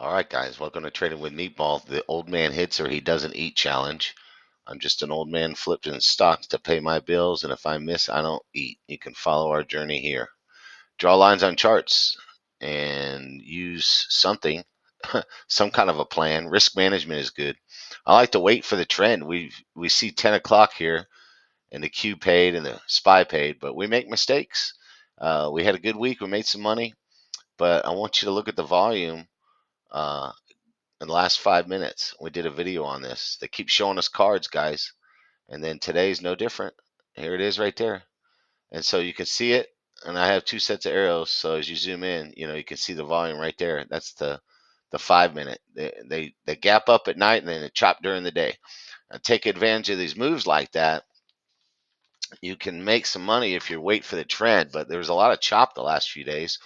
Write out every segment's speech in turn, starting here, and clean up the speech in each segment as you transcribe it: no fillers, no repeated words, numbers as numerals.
All right, guys, welcome to Trading with Meatball, the old man hits or he doesn't eat challenge. I'm just an old man flipping stocks to pay my bills, and if I miss, I don't eat. You can follow our journey here. Draw lines on charts and use something, some kind of a plan. Risk management is good. I like to wait for the trend. We see 10 o'clock here, and the Q paid and the SPY paid, but we make mistakes. We had a good week. We made some money, but I want you to look at the volume. In the last 5 minutes. We did a video on this. They keep showing us cards, guys. And then today's no different. Here it is right there. And so you can see it. And I have two sets of arrows. So as you zoom in, you can see the volume right there. That's the 5 minute. They gap up at night and then they chop during the day. And take advantage of these moves like that. You can make some money if you wait for the trend, but there was a lot of chop the last few days.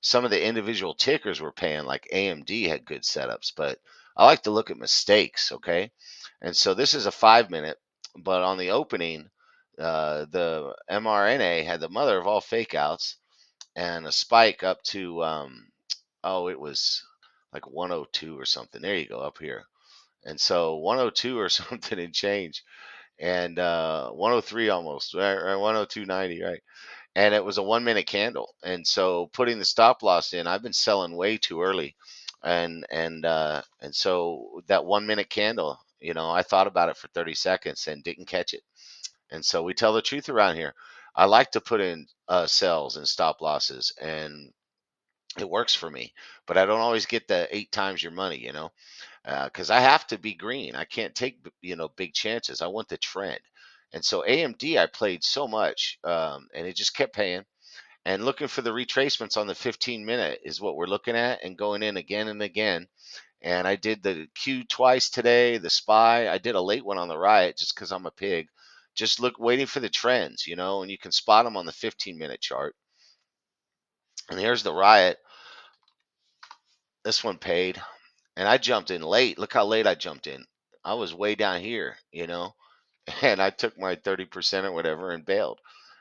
Some of the individual tickers were paying, like AMD had good setups, but I like to look at mistakes, okay? And so this is a 5 minute, but on the opening, the mRNA had the mother of all fake outs and a spike up to, oh, it was like 102 or something. There you go, up here. And so 102 or something and change, and 103 almost, right? 102.90, right? And it was a 1 minute candle. And so putting the stop loss in, I've been selling way too early, and so that 1 minute candle, I thought about it for 30 seconds and didn't catch it. And so we tell the truth around here. I like to put in sells and stop losses, and it works for me. But I don't always get the 8 times your money, because I have to be green. I can't take big chances. I want the trend. And so AMD, I played so much, and it just kept paying. And looking for the retracements on the 15 minute is what we're looking at, and going in again and again. And I did the Q twice today, the SPY. I did a late one on the riot just because I'm a pig. Just look, waiting for the trends, and you can spot them on the 15-minute chart. And here's the riot. This one paid. And I jumped in late. Look how late I jumped in. I was way down here, and I took my 30% or whatever and bailed.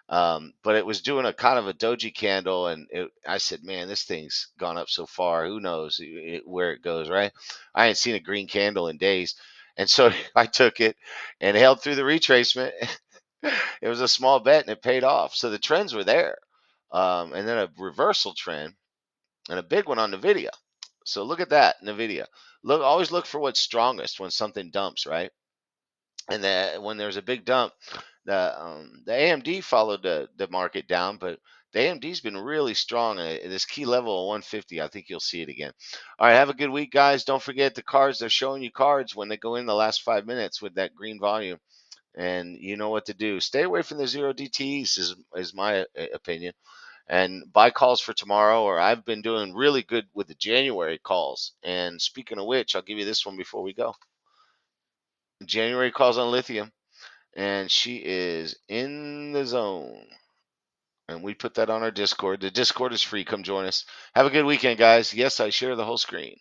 But it was doing a kind of a doji candle, and I said, man, this thing's gone up so far. Who knows where it goes, right? I ain't seen a green candle in days. And so I took it and held through the retracement. It was a small bet and it paid off. So the trends were there. And then a reversal trend and a big one on NVIDIA. So look at that, NVIDIA. Always look for what's strongest when something dumps, right? And when there's a big dump, the AMD followed the market down, but the AMD's been really strong at this key level of 150. I think you'll see it again. All right, have a good week, guys. Don't forget the cards. They're showing you cards when they go in the last 5 minutes with that green volume, and you know what to do. Stay away from the zero DTEs is my opinion, and buy calls for tomorrow. Or I've been doing really good with the January calls. And speaking of which, I'll give you this one before we go. January calls on lithium, and she is in the zone. And we put that on our Discord. The Discord is free. Come join us. Have a good weekend, guys. Yes, I share the whole screen.